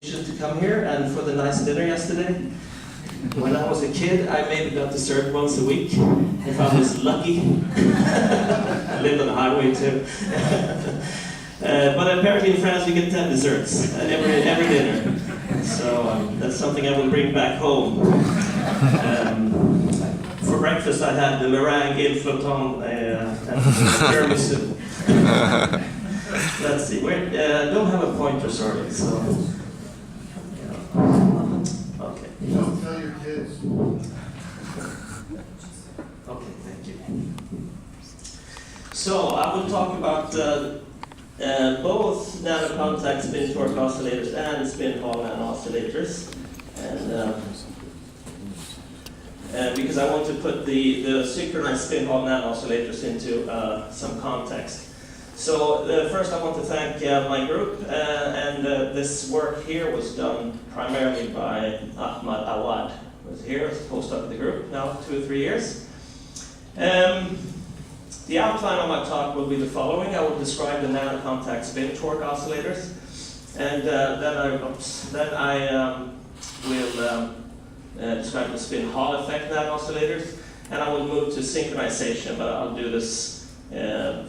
To come here and for the nice dinner yesterday. When I was a kid, I maybe got dessert once a week, if I was lucky. I lived on the highway too. But apparently in France you get 10 desserts every dinner. So that's something I will bring back home. For breakfast I had the meringue il flottant and tiramisu. Let's see, I don't have a pointer, sorry, so... Okay. Don't tell your kids. Okay, thank you. So I will talk about both nano contact spin torque oscillators and spin Hall nano oscillators, and because I want to put the synchronized spin Hall nano oscillators into some context. So first I want to thank my group, and this work here was done primarily by Ahmad Awad, who was here as a postdoc of the group, now 2 or 3 years. The outline of my talk will be the following. I will describe the nano contact spin torque oscillators, and then I will describe the spin Hall effect nano oscillators, and I will move to synchronization, but I'll do this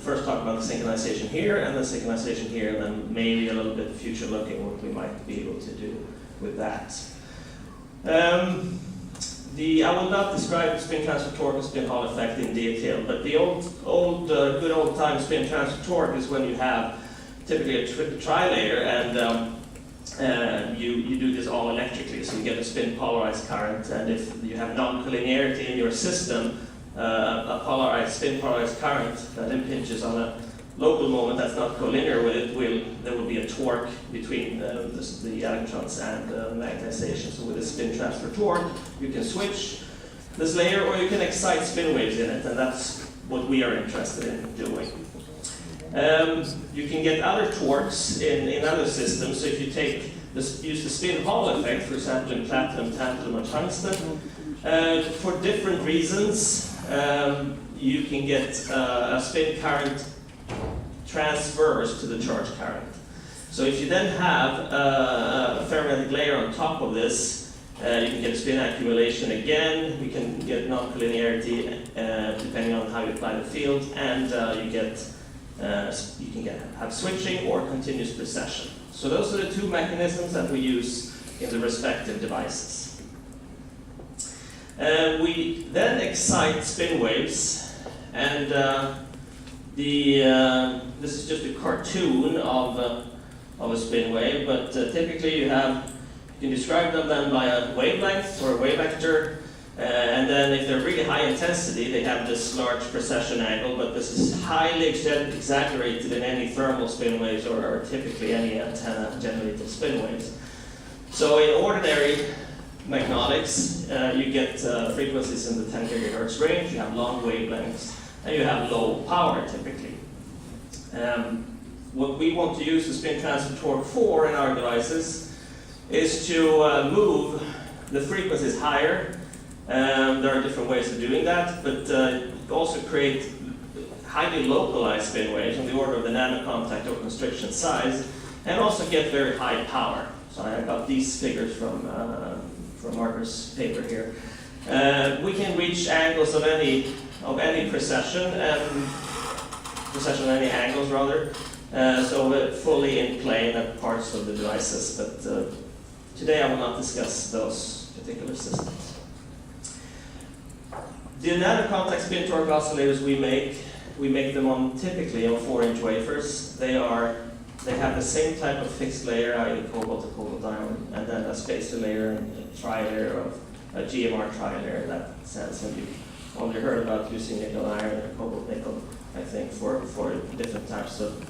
first talk about the synchronization here, and the synchronization here, and then maybe a little bit future looking what we might be able to do with that. I will not describe spin transfer torque and spin Hall effect in detail, but the good old time spin transfer torque is when you have typically a tri-layer, and you do this all electrically, so you get a spin polarized current, and if you have non-collinearity in your system, a spin polarized current that impinges on a local moment that's not collinear with it, there will be a torque between the electrons and magnetization. So with a spin transfer torque, you can switch this layer, or you can excite spin waves in it, and that's what we are interested in doing. You can get other torques in other systems. So if you use the spin Hall effect, for example, in platinum, tantalum, or tungsten, for different reasons, you can get a spin current transfers to the charge current. So if you then have a ferromagnetic layer on top of this, you can get spin accumulation again. We can get non-collinearity depending on how you apply the field, and you can have switching or continuous precession. So those are the two mechanisms that we use in the respective devices. We then excite spin waves, and this is just a cartoon of a spin wave, but typically you can describe them then by a wavelength or a wave vector, and then if they're really high intensity, they have this large precession angle, but this is highly exaggerated in any thermal spin waves or typically any antenna generated spin waves. So in ordinary magnetics, you get frequencies in the 10 gigahertz range, you have long wavelengths, and you have low power typically. What we want to use the spin transfer torque for in our devices is to move the frequencies higher. There are different ways of doing that, but also create highly localized spin waves on the order of the nano contact or constriction size, and also get very high power. So I got these figures from Marker's paper here. We can reach angles of any precession on any angles rather. So fully in plane at parts of the devices, but today I will not discuss those particular systems. The nano contact spin torque oscillators we make them typically on 4-inch wafers. They have the same type of fixed layer, either cobalt or cobalt iron, and then a spacer layer and a tri-layer of a GMR tri-layer in that sense. And you've only heard about using nickel iron and cobalt nickel, I think, for different types of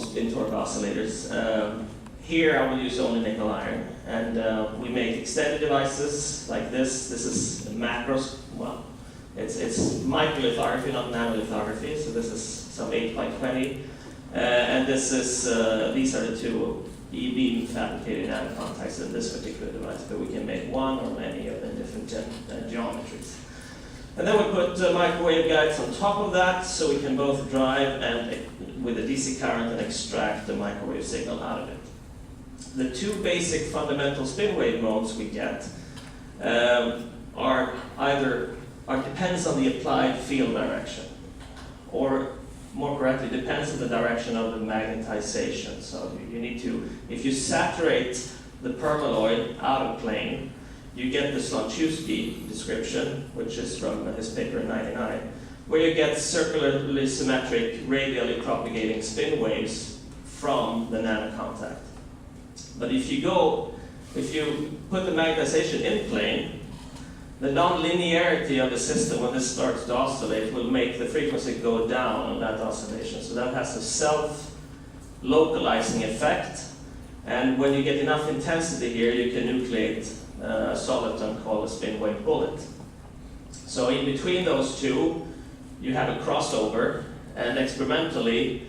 spin torque oscillators. Here I will use only nickel iron, and we make extended devices like this. This is macros. Well, it's microlithography, not nanolithography. So this is some 8x20. And these are the two E-beam fabricated nano contacts in this particular device, but we can make one or many of the different geometries. And then we put microwave guides on top of that, so we can both drive and with a DC current and extract the microwave signal out of it. the two basic fundamental spin wave modes we get depends on the applied field direction, or more correctly, depends on the direction of the magnetization. So you need to, if you saturate the permaloid out of plane, you get the Slonczewski description, which is from his paper in '99, where you get circularly symmetric, radially propagating spin waves from the nanocontact. But if you put the magnetization in plane, the non-linearity of the system when this starts to oscillate will make the frequency go down on that oscillation. So that has a self-localizing effect. And when you get enough intensity here, you can nucleate a soliton called a spin wave bullet. So in between those two, you have a crossover, and experimentally,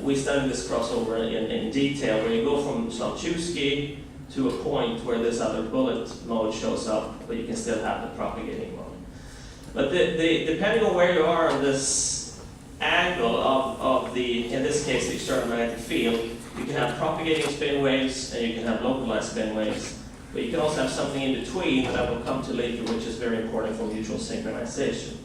we studied this crossover in detail, where you go from Slonczewski to a point where this other bullet mode shows up, but you can still have the propagating mode. But depending on where you are on this angle of the, in this case, the external magnetic field, you can have propagating spin waves and you can have localized spin waves. But you can also have something in between that I will come to later, which is very important for mutual synchronization.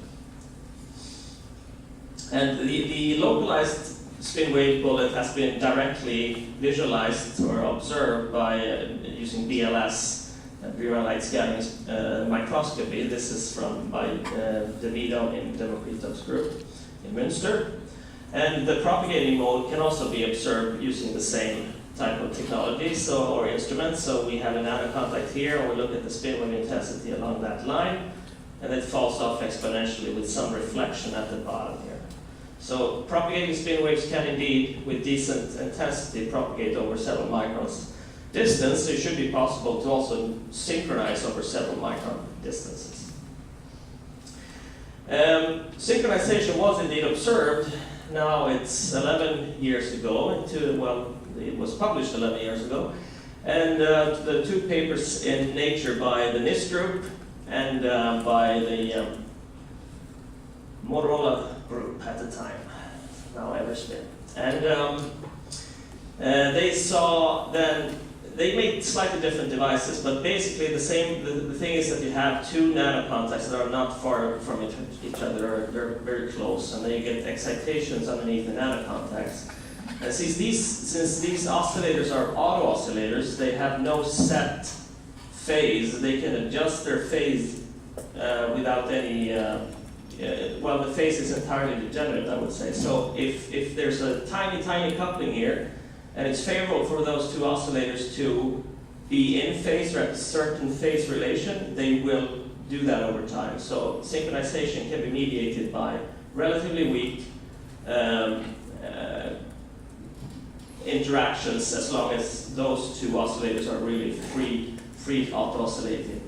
And the localized spin wave bullet has been directly visualized or observed by using BLS, Brilliant light scattering microscopy. This is by DeVito in Democrito's group in Münster. And the propagating mode can also be observed using the same type of technology or instruments. So we have a nanocontact here, and we look at the spin wave intensity along that line, and it falls off exponentially with some reflection at the bottom here. So propagating spin waves can indeed, with decent intensity, propagate over several microns distance. So it should be possible to also synchronize over several micron distances. Synchronization was indeed observed. Now it's 11 years ago, it was published 11 years ago. And the two papers in Nature by the NIST group and by the Motorola group at the time, now Everspin. And they saw then, they made slightly different devices, but basically the same. The thing is that you have two nanocontacts that are not far from each other, they're very close, and then you get excitations underneath the nanocontacts. And since these oscillators are auto oscillators, they have no set phase. They can adjust their phase without any, the phase is entirely degenerate, I would say. So if there's a tiny, tiny coupling here, and it's favorable for those two oscillators to be in phase or at a certain phase relation, they will do that over time. So synchronization can be mediated by relatively weak interactions, as long as those two oscillators are really free auto-oscillating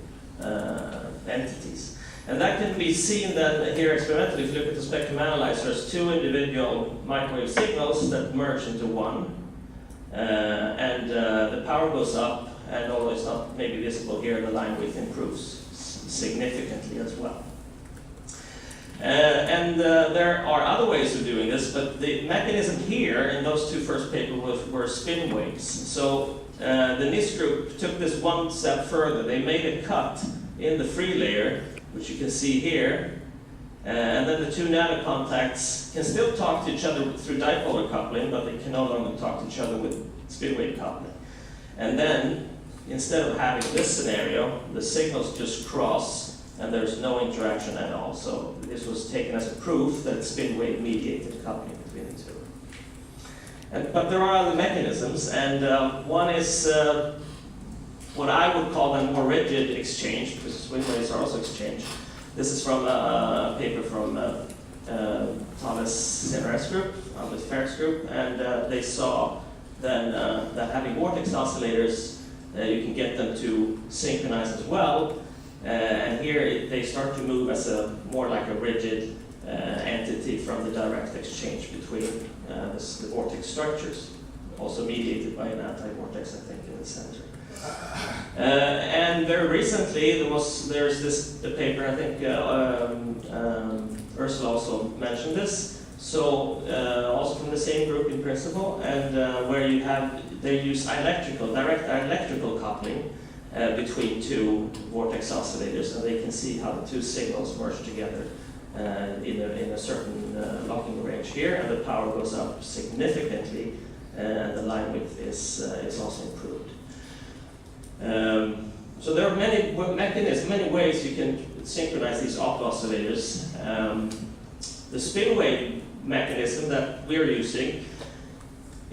entities. And that can be seen then here experimentally. If you look at the spectrum analyzers, two individual microwave signals that merge into one. And the power goes up, and although it's not maybe visible here, the line width improves significantly as well. There are other ways of doing this, but the mechanism here in those two first papers were spin waves. So the NIST group took this one step further. They made a cut in the free layer, which you can see here, and then the two nanocontacts can still talk to each other through dipolar coupling, but they can no longer talk to each other with spin wave coupling. And then, instead of having this scenario, the signals just cross, and there's no interaction at all. So this was taken as a proof that spin wave mediated coupling between the two. But there are other mechanisms, and one is what I would call a more rigid exchange, because spin waves are also exchanged. This is from a paper from Thomas Sinner's group, Anders Ferk's group, and they saw then that having vortex oscillators, you can get them to synchronize as well. And here they start to move as more like a rigid entity from the direct exchange between the vortex structures, also mediated by an anti-vortex, I think, in the center. And very recently, there's this paper, I think Ursula also mentioned this, so also from the same group in principle, and where you have they use direct electrical coupling between two vortex oscillators, and they can see how the two signals merge together in a certain locking range here, and the power goes up significantly, and the line width is also improved. So there are many mechanisms, many ways you can synchronize these opt oscillators. The spin wave mechanism that we're using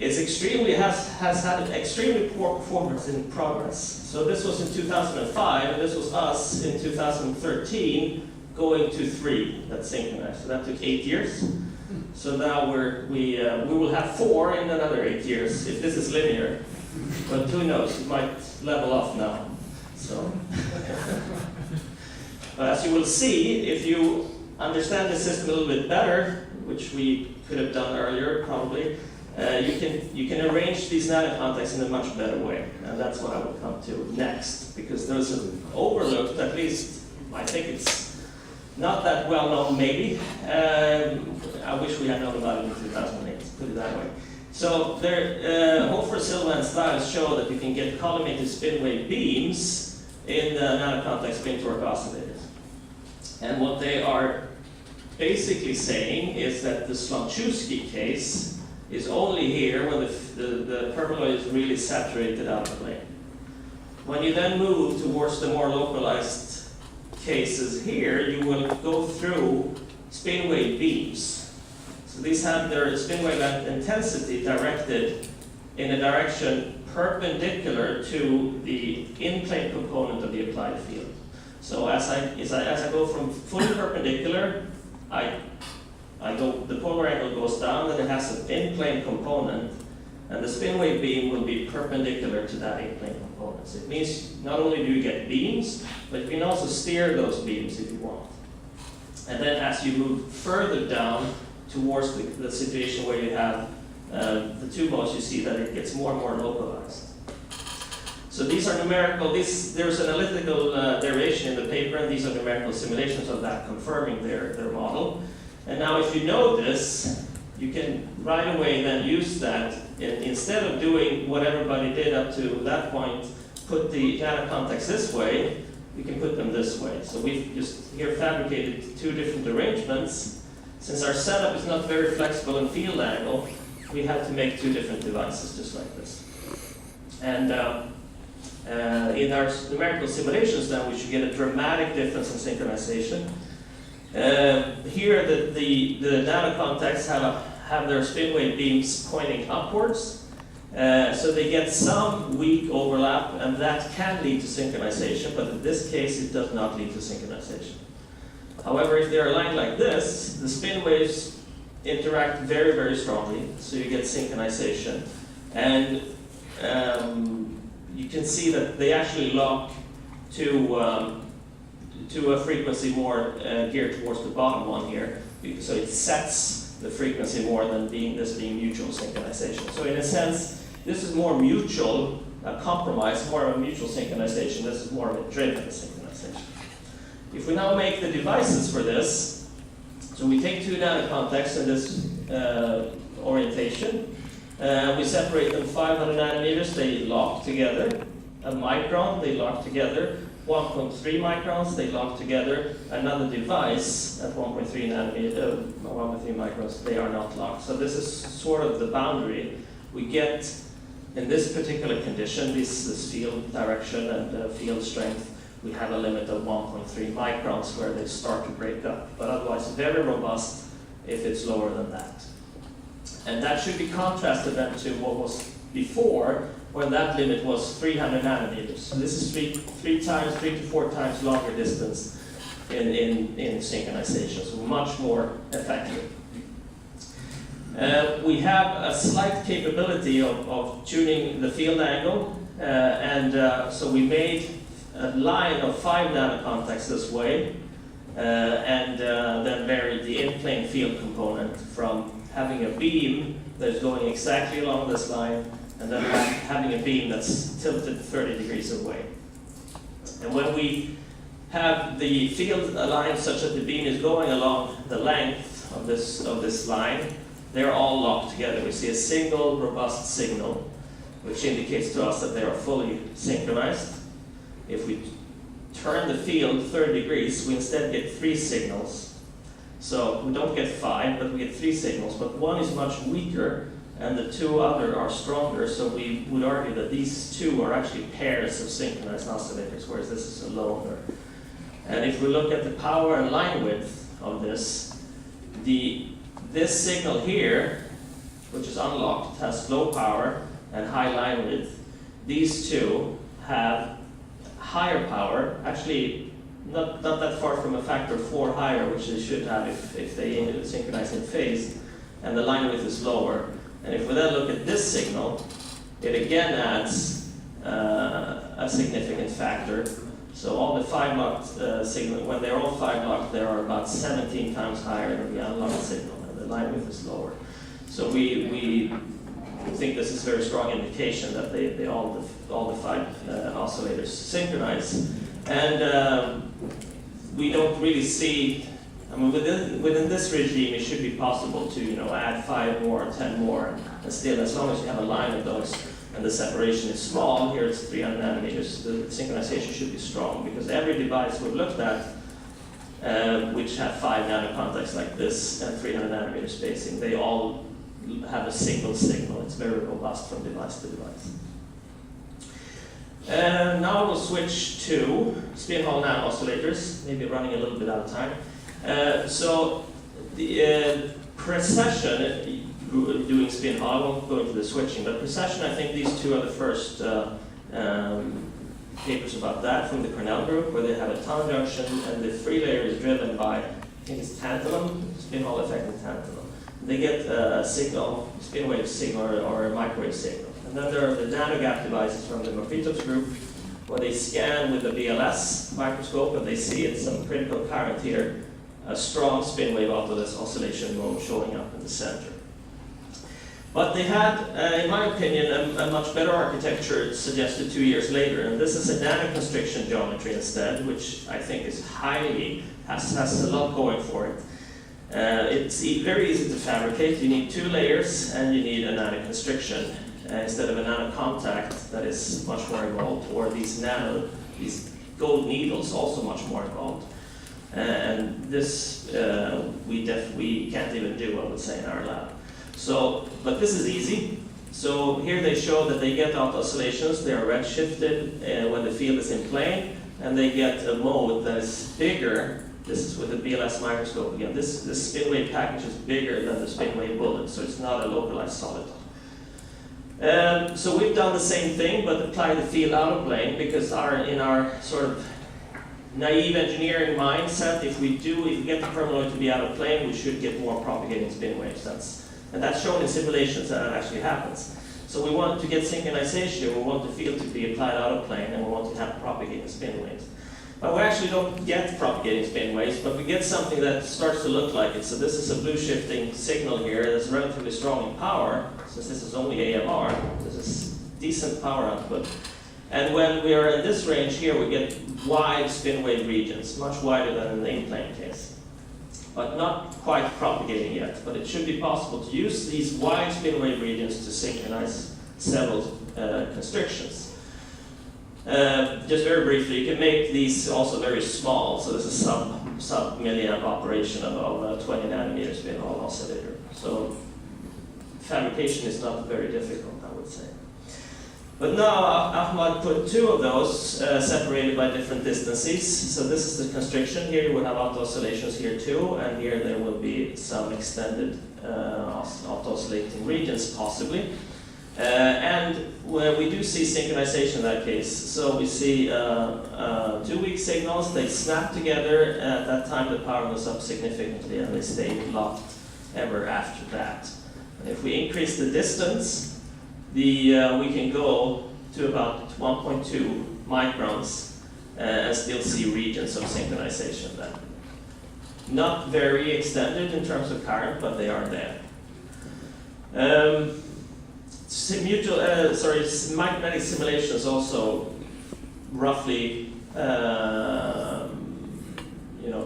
has had an extremely poor performance in progress. So this was in 2005, and this was us in 2013 going to 3 that synchronized. So that took 8 years. So now we will have 4 in another 8 years if this is linear. But who knows? It might level off now. So, but as you will see, if you understand the system a little bit better, which we could have done earlier probably, you can arrange these nano contacts in a much better way, and that's what I will come to next, because there's an overlooked, at least I think it's not that well known maybe. I wish we had known about it in 2008, put it that way. So Hofer, Silva, and Stiles show that you can get collimated spin wave beams in the nano contact spin torque oscillators. And what they are basically saying is that the Slonczewski case is only here when the permeability is really saturated out of plane. When you then move towards the more localized cases here, you will go through spin wave beams. So these have their spin wave intensity directed in a direction perpendicular to the in-plane component of the applied field. So as I go from fully perpendicular, the polar angle goes down, and it has an in-plane component, and the spin wave beam will be perpendicular to that in-plane component. So it means not only do you get beams, but you can also steer those beams if you want. And then as you move further down towards the situation where you have the two modes, you see that it gets more and more localized. So these are numerical, there's an analytical derivation in the paper, and these are numerical simulations of that confirming their model. And now if you know this, you can right away then use that, instead of doing what everybody did up to that point, put the nano contacts this way, we can put them this way. So we've just here fabricated 2 different arrangements. Since our setup is not very flexible in field angle, we have to make 2 different devices just like this. And in our numerical simulations then, we should get a dramatic difference in synchronization. Here the nano contacts have their spin wave beams pointing upwards, so they get some weak overlap, and that can lead to synchronization, but in this case it does not lead to synchronization. However, if they're aligned like this, the spin waves interact very, very strongly, so you get synchronization. And you can see that they actually lock to a frequency more geared towards the bottom one here, so it sets the frequency more than this being mutual synchronization. So in a sense, this is more mutual, a compromise, more of a mutual synchronization. This is more of a driven synchronization. If we now make the devices for this, so we take 2 nano contacts in this orientation, we separate them 500 nanometers, they lock together. A micron, they lock together. 1.3 microns, they lock together. Another device at 1.3 microns, they are not locked. So this is sort of the boundary. We get, in this particular condition, this field direction and field strength, we have a limit of 1.3 microns where they start to break up. But otherwise, very robust if it's lower than that. And that should be contrasted then to what was before, when that limit was 300 nanometers. So this is 3 to 4 times longer distance in synchronization, so much more effective. We have a slight capability of tuning the field angle, so we made a line of 5 nano contacts this way, and then varied the in-plane field component from having a beam that's going exactly along this line, and then having a beam that's tilted 30 degrees away. And when we have the field aligned such that the beam is going along the length of this line, they're all locked together. We see a single robust signal. which indicates to us that they are fully synchronized. If we turn the field 30 degrees, we instead get 3 signals. So we don't get 5, but we get 3 signals, but one is much weaker and the 2 other are stronger, so we would argue that these 2 are actually pairs of synchronized oscillators, whereas this is a loner. And if we look at the power and line width of this signal here, which is unlocked, has low power and high line width. These 2 have higher power, actually not that far from a factor 4 higher, which they should have if they synchronize in phase, and the line width is lower. And if we then look at this signal, it again adds a significant factor. So all the 5-locked signal, when they're all 5-locked, they are about 17 times higher than the unlocked signal, and the line width is lower. So we think this is a very strong indication that all the 5 oscillators synchronize. And we don't really see, I mean, within this regime, it should be possible to add 5 more, 10 more, and still, as long as you have a line of those, and the separation is small, here it's 300 nanometers, the synchronization should be strong, because every device we've looked at, which have 5 nano contacts like this and 300 nanometer spacing, they all have a single signal. It's very robust from device to device. And now we'll switch to spin Hall nano oscillators, maybe running a little bit out of time. So the precession, doing spin Hall, I won't go into the switching, but precession, I think these 2 are the first papers about that from the Cornell group, where they have a tunnel junction and the free layer is driven by, I think it's tantalum, spin Hall effect in tantalum. They get a signal, spin wave signal or a microwave signal. And then there are the nano gap devices from the Mafritov's group, where they scan with a BLS microscope and they see in some critical current here a strong spin wave out of this oscillation mode showing up in the center. But they had, in my opinion, a much better architecture suggested 2 years later, and this is a nanoconstriction geometry instead, which I think is has a lot going for it. It's very easy to fabricate. You need 2 layers and you need a nanoconstriction instead of a nano contact that is much more involved, or these gold needles also much more involved. And this we can't even do, I would say, in our lab. So, but this is easy. So here they show that they get out oscillations. They are redshifted when the field is in plane, and they get a mode that is bigger. This is with the BLS microscope again. This spin wave package is bigger than the spin wave bullet, so it's not a localized solid. So we've done the same thing, but applied the field out of plane, because in our sort of naive engineering mindset, if we get the permaloid to be out of plane, we should get more propagating spin waves. And that's shown in simulations that it actually happens. So we want to get synchronization, we want the field to be applied out of plane, and we want to have propagating spin waves. But we actually don't get propagating spin waves, but we get something that starts to look like it. So this is a blue shifting signal here that's relatively strong in power, since this is only AMR. This is decent power output. And when we are in this range here, we get wide spin wave regions, much wider than in the in-plane case. But not quite propagating yet. But it should be possible to use these wide spin wave regions to synchronize several constrictions. Just very briefly, you can make these also very small. So this is sub milliamp operation of 20 nanometer spin Hall oscillator. So fabrication is not very difficult, I would say. But now Ahmad put 2 of those separated by different distances. So this is the constriction. Here you will have auto-oscillations here too, and here there will be some extended auto-oscillating regions possibly. And we do see synchronization in that case. So we see 2 weak signals, they snap together. At that time the power goes up significantly and they stay locked ever after that. And if we increase the distance, we can go to about 1.2 microns and still see regions of synchronization then. Not very extended in terms of current, but they are there. Magnetic simulations also roughly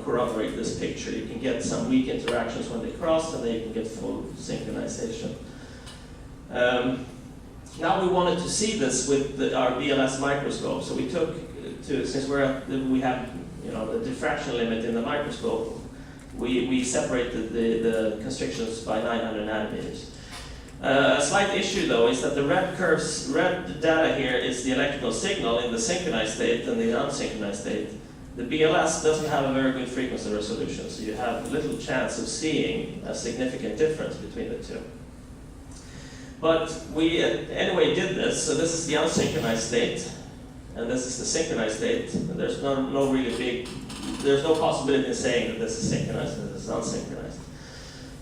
corroborate this picture. You can get some weak interactions when they cross, and then you can get full synchronization. Now we wanted to see this with our BLS microscope, so we took since we have the diffraction limit in the microscope, we separated the constrictions by 900 nanometers. A slight issue though is that the red data here is the electrical signal in the synchronized state and the unsynchronized state. The BLS doesn't have a very good frequency resolution, so you have little chance of seeing a significant difference between the two. But we anyway did this, so this is the unsynchronized state, and this is the synchronized state. And there's there's no possibility in saying that this is synchronized and this is unsynchronized.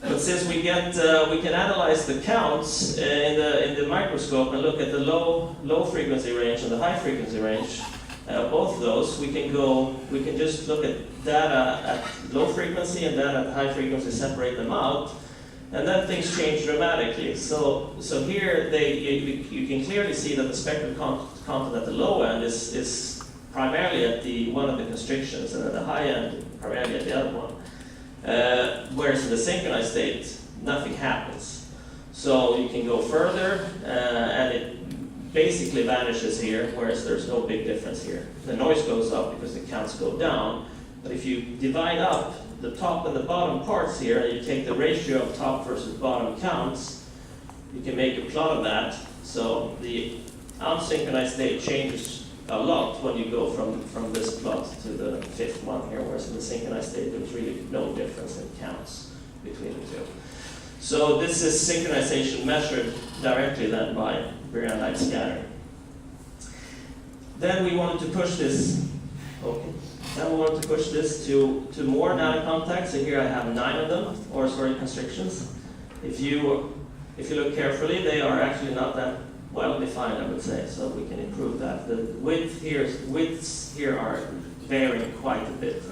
But since we can analyze the counts in the microscope and look at the low frequency range and the high frequency range, both of those, we can just look at data at low frequency and data at high frequency, separate them out, and then things change dramatically. So here you can clearly see that the spectral content at the low end is primarily at one of the constrictions, and at the high end primarily at the other one. Whereas in the synchronized state, nothing happens. So you can go further, and it basically vanishes here, whereas there's no big difference here. The noise goes up because the counts go down, but if you divide up the top and the bottom parts here, and you take the ratio of top versus bottom counts, you can make a plot of that. So the unsynchronized state changes a lot when you go from this plot to the fifth one here, whereas in the synchronized state there was really no difference in counts between the two. So this is synchronization measured directly then by Boolean light scattering. Then we wanted to push this. Okay. Then we wanted to push this to more nano contacts. So here I have 9 of them, or constrictions. If you look carefully, they are actually not that well defined, I would say. So we can improve that. The widths here are varying quite a bit.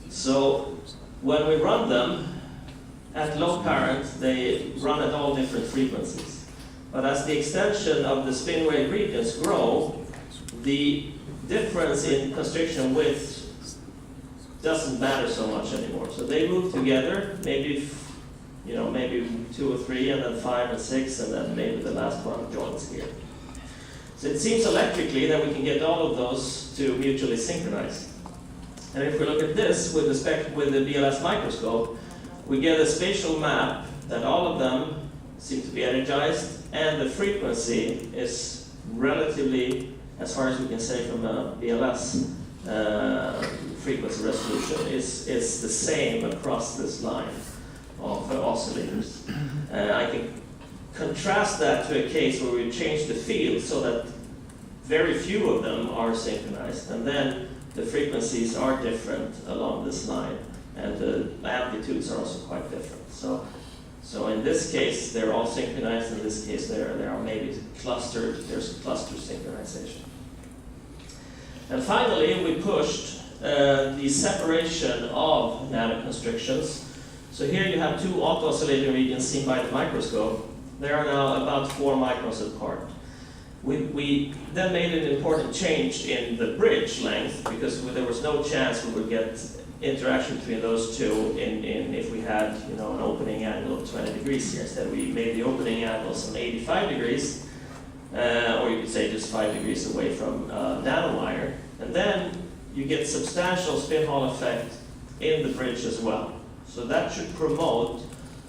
So when we run them at low current, they run at all different frequencies. But as the extension of the spin wave regions grow, the difference in constriction width doesn't matter so much anymore. So they move together, maybe 2 or 3, and then 5 and 6, and then maybe the last one joins here. So it seems electrically that we can get all of those to mutually synchronize. And if we look at this with the BLS microscope, we get a spatial map that all of them seem to be energized, and the frequency is relatively, as far as we can say from a BLS frequency resolution, is the same across this line of oscillators. I can contrast that to a case where we change the field so that very few of them are synchronized, and then the frequencies are different along this line, and the amplitudes are also quite different. So in this case, they're all synchronized. In this case, there are maybe clustered. There's cluster synchronization. And finally, we pushed the separation of nanoconstrictions. So here you have 2 auto-oscillating regions seen by the microscope. They are now about 4 microns apart. We then made an important change in the bridge length, because there was no chance we would get interaction between those two if we had an opening angle of 20 degrees here. Instead, we made the opening angle some 85 degrees, or you could say just 5 degrees away from nanowire. And then you get substantial spin Hall effect in the bridge as well. So that should promote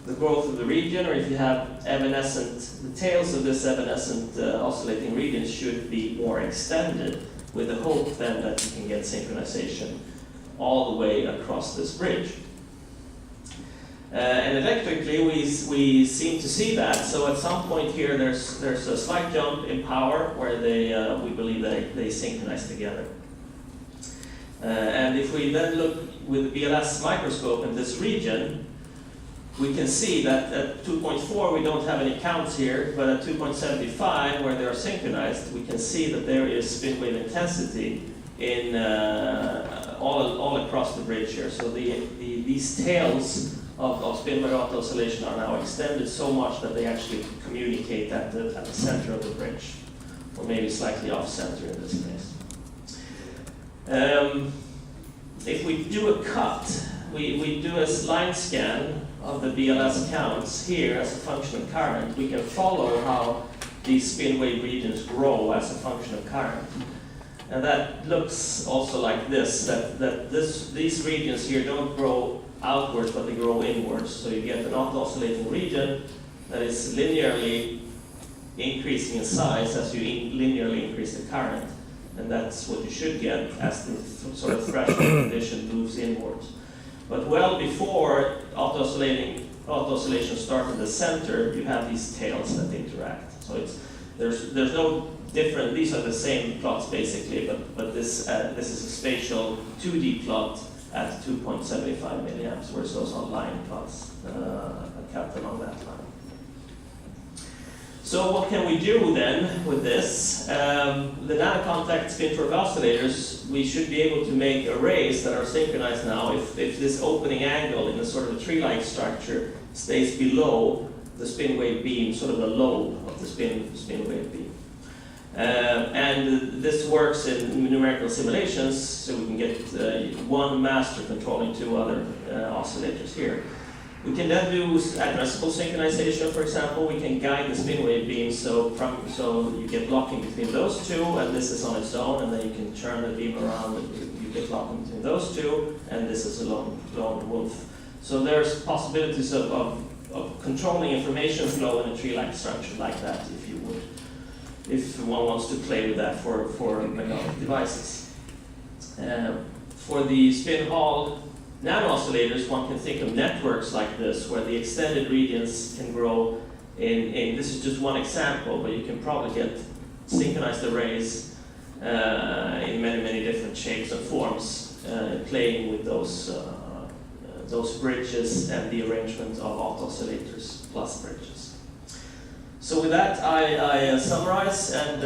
the growth of the region, or if you have the tails of this evanescent oscillating region should be more extended, with the hope then that you can get synchronization all the way across this bridge. And electrically, we seem to see that. So at some point here, there's a slight jump in power where we believe they synchronize together. And if we then look with the BLS microscope in this region, we can see that at 2.4 we don't have any counts here, but at 2.75, where they are synchronized, we can see that there is spin wave intensity in all across the bridge here. So these tails of spin wave auto-oscillation are now extended so much that they actually communicate at the center of the bridge, or maybe slightly off-center in this case. If we do a cut, we do a line scan of the BLS counts here as a function of current. We can follow how these spin wave regions grow as a function of current. And that looks also like this, these regions here don't grow outwards, but they grow inwards. So you get an auto-oscillating region that is linearly increasing in size as you linearly increase the current. And that's what you should get as the sort of threshold condition moves inwards. But well before auto-oscillation starts in the center, you have these tails that interact. So there's no different, these are the same plots basically, but this is a spatial 2D plot at 2.75 milliamps, whereas those are line plots. I kept them on that line. So what can we do then with this? The nano-contact spin torque oscillators, we should be able to make arrays that are synchronized now if this opening angle in a sort of a tree-like structure stays below the spin wave beam, sort of the lobe of the spin wave beam. And this works in numerical simulations, so we can get one master controlling two other oscillators here. We can then do addressable synchronization, for example. We can guide the spin wave beam so you get locking between those two, and this is on its own, and then you can turn the beam around and you get locking between those two, and this is a lone wolf. So there's possibilities of controlling information flow in a tree-like structure like that, if you would, if one wants to play with that for magnetic devices. For the spin Hall nano oscillators, one can think of networks like this, where the extended regions can grow in this is just one example, but you can probably get synchronized arrays in many different shapes and forms, playing with those bridges and the arrangement of auto-oscillators plus bridges. So with that, I summarize and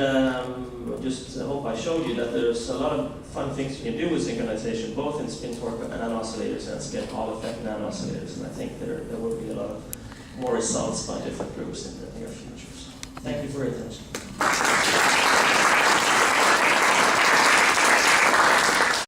just hope I showed you that there's a lot of fun things you can do with synchronization, both in spin torque nano oscillators and spin Hall effect nano oscillators, and I think there will be a lot of more results by different groups in the near future. Thank you for your attention.